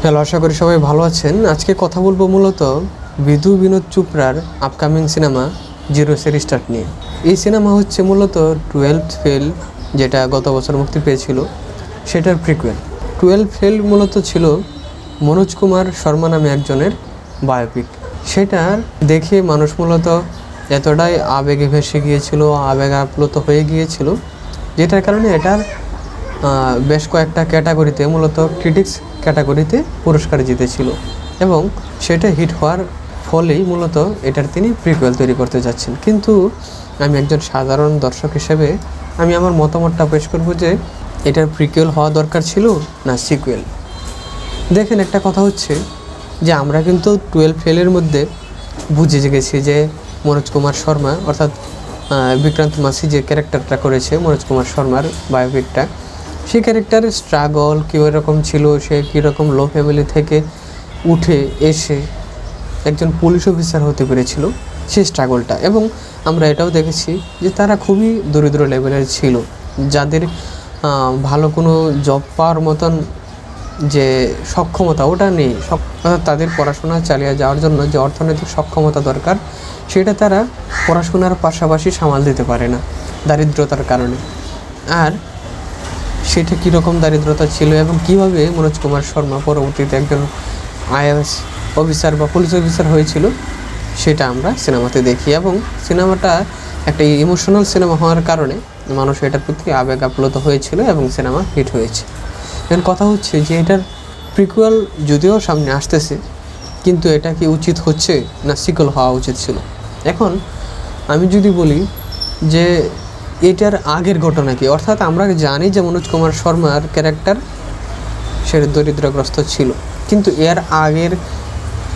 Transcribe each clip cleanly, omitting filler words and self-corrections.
Hello, আশা করি সবাই ভালো আছেন। আজকে কথা বলবো মূলত বিধু বিনোদ চোপড়ার আপকামিং সিনেমা জিরো সে রিস্টার্ট নিয়ে। এই সিনেমা হচ্ছে মূলত 12th ফেল, যেটা গত বছর মুক্তি পেয়েছিল, সেটার প্রিকুয়েল। 12th ফেল মূলত ছিল মনোজ কুমার শর্মা নামে একজনের বায়োপিক। সেটার দেখে মানুষ মূলত এতটাই আবেগে ভেসে গিয়েছিল, আবেগ আপ্লুত হয়ে গিয়েছিল, যেটার কারণে এটার বেশ কয়েকটা ক্যাটাগরিতে, মূলত ক্রিটিক্স ক্যাটাগরিতে পুরস্কার জিতেছিল এবং সেটা হিট হওয়ার ফলেই মূলত এটার তিনি প্রিকুয়েল তৈরি করতে যাচ্ছেন। কিন্তু আমি একজন সাধারণ দর্শক হিসেবে আমি আমার মতামতটা পেশ করব যে এটার প্রিকুয়েল হওয়া দরকার ছিল না সিকুয়েল। দেখেন, একটা কথা হচ্ছে যে আমরা কিন্তু 12 ফেলের মধ্যে বুঝে গেছি যে মনোজ কুমার শর্মা অর্থাৎ বিক্রান্ত মাসি যে ক্যারেক্টারটা করেছে মনোজ কুমার শর্মার বায়োপিকটা, সেই ক্যারেক্টারের স্ট্রাগল কীরকম ছিল, সে কীরকম লো ফ্যামিলি থেকে উঠে এসে একজন পুলিশ অফিসার হতে পেরেছিল, সেই স্ট্রাগলটা। এবং আমরা এটাও দেখেছি যে তারা খুবই দরিদ্র লেভেলের ছিল, যাদের ভালো কোনো জব পাওয়ার মতন যে সক্ষমতা ওটা নেই। অর্থাৎ তাদের পড়াশোনা চালিয়ে যাওয়ার জন্য যে অর্থনৈতিক সক্ষমতা দরকার, সেটা তারা পড়াশোনার পাশাপাশি সামাল দিতে পারে না দারিদ্রতার কারণে। আর সেটা কীরকম দারিদ্রতা ছিল এবং কীভাবে মনোজ কুমার শর্মা পরবর্তীতে একজন আইএএস অফিসার বা পুলিশ অফিসার হয়েছিল, সেটা আমরা সিনেমাতে দেখি। এবং সিনেমাটা একটা ইমোশনাল সিনেমা হওয়ার কারণে মানুষ এটার প্রতি আবেগ আপ্লুত হয়েছিল এবং সিনেমা হিট হয়েছে। এখন কথা হচ্ছে যে এটার প্রিকুয়েল যদিও সামনে আসতেছে, কিন্তু এটা কি উচিত হচ্ছে না সিকুয়েল হওয়া উচিত ছিল? এখন আমি যদি বলি যে এটার আগের ঘটনা কি, অর্থাৎ আমরা জানি যে মনোজ কুমার শর্মার ক্যারেক্টার সে দরিদ্রগ্রস্ত ছিল, কিন্তু এর আগের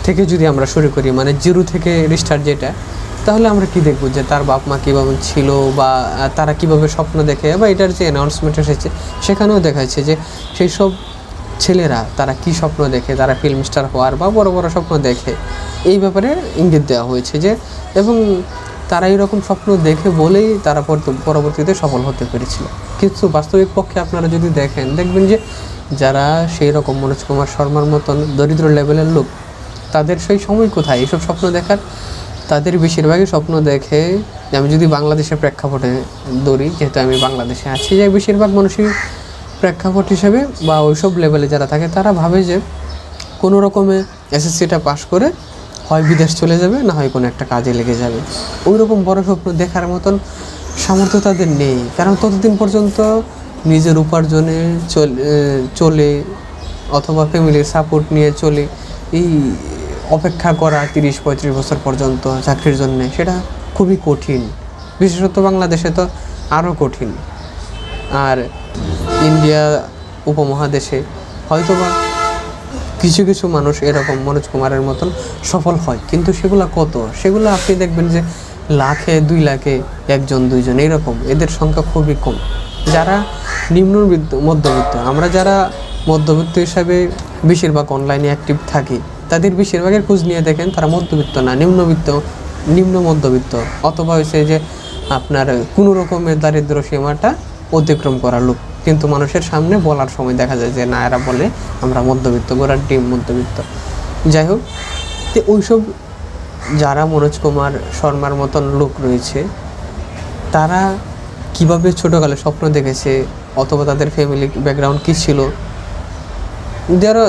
থেকে যদি আমরা শুরু করি, মানে জিরো থেকে রিস্টার্ট যেটা, তাহলে আমরা কি দেখব যে তার বাপ মা কীভাবে ছিল বা তারা কীভাবে স্বপ্ন দেখে, বা এটার যে অ্যানাউন্সমেন্ট এসেছে সেখানেও দেখাচ্ছে যে সেই সব ছেলেরা তারা কি স্বপ্ন দেখে, তারা ফিল্ম স্টার হওয়ার বা বড় বড় স্বপ্ন দেখে, এই ব্যাপারে ইঙ্গিত দেওয়া হয়েছে যে, এবং তারা এইরকম স্বপ্ন দেখে বলেই তারা পরবর্তীতে সফল হতে পেরেছিল। কিন্তু বাস্তবিক পক্ষে আপনারা যদি দেখবেন যে যারা সেই রকম মনোজ কুমার শর্মার মতন দরিদ্র লেভেলের লোক, তাদের সেই সময় কোথায় এইসব স্বপ্ন দেখার? তাদের বেশিরভাগই স্বপ্ন দেখে, আমি যদি বাংলাদেশের প্রেক্ষাপটে ধরি, যেহেতু আমি বাংলাদেশে আছি, যে বেশিরভাগ মানুষই প্রেক্ষাপট হিসেবে বা ওইসব লেভেলে যারা থাকে তারা ভাবে যে কোনো রকমে এসএসসিটা পাশ করে হয় বিদেশ চলে যাবে, না হয় কোনো একটা কাজে লেগে যাবে। ওই রকম বড় স্বপ্ন দেখার মতন সামর্থ্য তাদের নেই, কারণ ততদিন পর্যন্ত নিজের উপার্জনে চলে অথবা ফ্যামিলির সাপোর্ট নিয়ে চলে এই অপেক্ষা করা 30-35 বছর পর্যন্ত চাকরির জন্যে, সেটা খুবই কঠিন। বিশেষত বাংলাদেশে তো আরও কঠিন। আর ইন্ডিয়া উপমহাদেশে হয়তোবা কিছু কিছু মানুষ এরকম মনোজ কুমারের মতন সফল হয়, কিন্তু সেগুলো আপনি দেখবেন যে লাখে 2 লাখে 1-2 জন এরকম, এদের সংখ্যা খুবই কম। যারা মধ্যবিত্ত, আমরা যারা মধ্যবিত্ত হিসাবে বেশিরভাগ অনলাইনে অ্যাক্টিভ থাকি, তাদের বেশিরভাগের খোঁজ নিয়ে দেখেন তারা মধ্যবিত্ত না, নিম্ন মধ্যবিত্ত, অথবা হয়েছে যে আপনার কোনো রকমের দারিদ্র সীমাটা অতিক্রম করা লোক, কিন্তু মানুষের সামনে বলার সময় দেখা যায় যে না, এরা বলে আমরা মধ্যবিত্ত, গোড়ার ডিম মধ্যবিত্ত। যাই হোক, তো ওইসব যারা মনোজ কুমার শর্মার মতন লোক রয়েছে, তারা কিভাবে ছোটোকালে স্বপ্ন দেখেছে, অথবা তাদের ফ্যামিলি ব্যাকগ্রাউন্ড কী ছিল।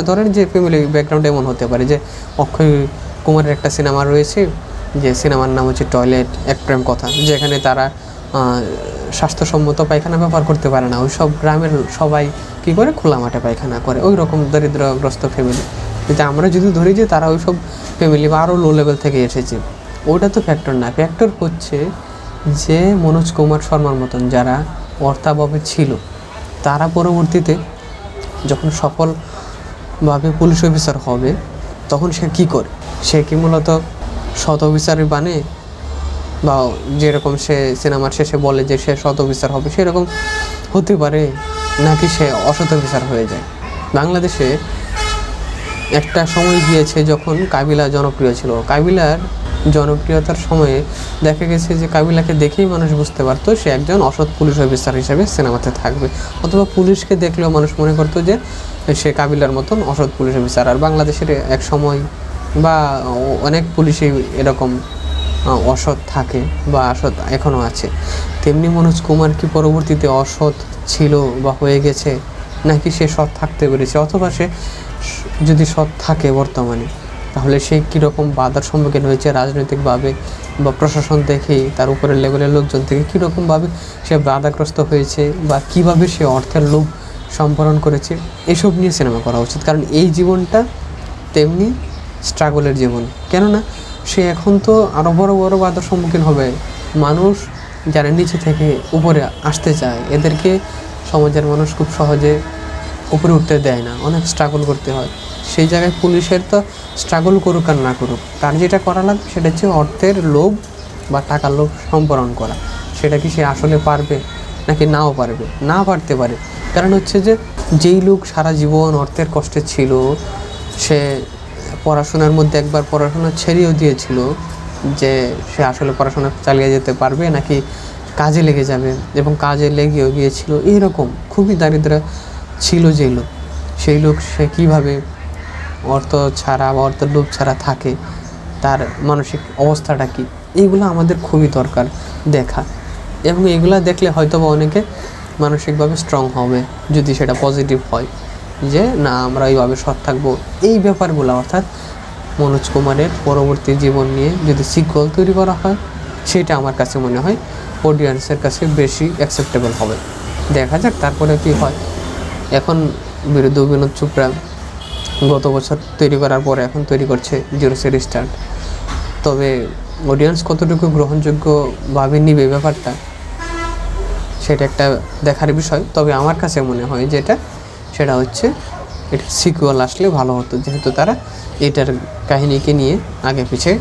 ধরেন যে ফ্যামিলি ব্যাকগ্রাউন্ড এমন হতে পারে যে অক্ষয় কুমারের একটা সিনেমা রয়েছে, যে সিনেমার নাম হচ্ছে টয়লেট এক প্রেম কথা, যেখানে তারা স্বাস্থ্যসম্মত পায়খানা ব্যবহার করতে পারে না। ওই সব গ্রামের সবাই কী করে, খোলা মাঠে পায়খানা করে, ওই রকম দরিদ্রগ্রস্ত ফ্যামিলি। কিন্তু আমরা যদি ধরি যে তারা ওই সব ফ্যামিলি বা আরও লো লেভেল থেকে এসেছে, ওটা তো ফ্যাক্টর না। ফ্যাক্টর হচ্ছে যে মনোজ কুমার শর্মার মতন যারা অর্থাভাবে ছিল, তারা পরবর্তীতে যখন সফলভাবে পুলিশ অফিসার হবে, তখন সে কী করে? সে কি মূলত সৎ অফিসারই বানে, বা যেরকম সে সিনেমার শেষে বলে যে সে সৎ অফিসার হবে, সেরকম হতে পারে, নাকি সে অসৎ অফিসার হয়ে যায়? বাংলাদেশে একটা সময় গিয়েছে যখন কাবিলা জনপ্রিয় ছিল। কাবিলার জনপ্রিয়তার সময়ে দেখা গেছে যে কাবিলাকে দেখেই মানুষ বুঝতে পারতো সে একজন অসৎ পুলিশ অফিসার হিসেবে সিনেমাতে থাকবে, অথবা পুলিশকে দেখলেও মানুষ মনে করতো যে সে কাবিলার মতন অসৎ পুলিশ অফিসার। আর বাংলাদেশের এক সময় বা অনেক পুলিশই এরকম অসৎ থাকে বা অসৎ এখনও আছে। তেমনি মনোজ কুমার কি পরবর্তীতে অসৎ ছিল বা হয়ে গেছে, নাকি সে সৎ থাকতে পেরেছে, অথবা সে যদি সৎ থাকে বর্তমানে তাহলে সে কীরকম বাধার সম্মুখীন হয়েছে রাজনৈতিকভাবে বা প্রশাসন থেকে, তার উপরের লেভেলের লোকজন থেকে কীরকমভাবে সে বাধাগ্রস্ত হয়েছে, বা কিভাবে সে অর্থের লোভ সম্বরণ করেছে, এসব নিয়ে সিনেমা করা উচিত। কারণ এই জীবনটা তেমনি স্ট্রাগলের জীবন, কেননা সে এখন তো আরও বড় বড় বাধার সম্মুখীন হবে। মানুষ যারা নিচে থেকে উপরে আসতে চায় এদেরকে সমাজের মানুষ খুব সহজে উপরে উঠতে দেয় না, অনেক স্ট্রাগল করতে হয়। সেই জায়গায় পুলিশের তো স্ট্রাগল করুক আর না করুক, তার যেটা করা লাগবে সেটা হচ্ছে অর্থের লোভ বা টাকার লোভ সম্বরণ করা। সেটা কি সে আসলে পারবে নাকি নাও পারবে, না পারতে পারে। কারণ হচ্ছে যে যেই লোক সারা জীবন অর্থের কষ্টে ছিল, সে পড়াশোনার মধ্যে একবার পড়াশোনা ছেড়েও দিয়েছিল যে সে আসলে পড়াশোনা চালিয়ে যেতে পারবে নাকি কাজে লেগে যাবে, এবং কাজে লেগেও গিয়েছিল। এইরকম খুবই দারিদ্র ছিল যে লোক, সেই লোক সে কীভাবে অর্থ ছাড়া বা অর্থের লোভ ছাড়া থাকে, তার মানসিক অবস্থাটা কী, এইগুলো আমাদের খুবই দরকার দেখা। এবং এগুলো দেখলে হয়তো বা অনেকে মানসিকভাবে স্ট্রং হবে, যদি সেটা পজিটিভ হয় যে না আমরা এইভাবে সৎ থাকবো। এই ব্যাপারগুলো অর্থাৎ মনোজ কুমারের পরবর্তী জীবন নিয়ে যদি সিকুয়েল তৈরি করা হয়, সেটা আমার কাছে মনে হয় অডিয়েন্সের কাছে বেশি অ্যাকসেপ্টেবল হবে। দেখা যাক তারপরে কী হয়। এখন বিনোদ চোপড়া গত বছর তৈরি করার পরে এখন তৈরি করছে 0 রিস্টার্ট। তবে অডিয়েন্স কতটুকু গ্রহণযোগ্যভাবে নিবে ব্যাপারটা, সেটা একটা দেখার বিষয়। তবে আমার কাছে মনে হয় যেটা সেটা হচ্ছে এটা সিকুয়েল আসলে ভালো হতো, যেহেতু তারা এটার কাহিনীকে নিয়ে আগে পিছে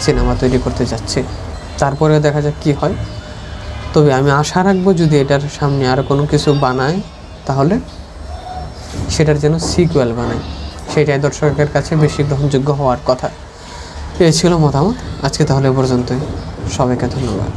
সিনেমা তৈরি করতে যাচ্ছে। তারপরে দেখা যাক কী হয়। তবে আমি আশা রাখবো যদি এটার সামনে আর কোনো কিছু বানায় তাহলে সেটার যেন সিকুয়েল বানায়, সেটাই দর্শকের কাছে বেশি গ্রহণযোগ্য হওয়ার কথা। এই ছিল মতামত আজকে, তাহলে পর্যন্তই। সবাইকে ধন্যবাদ।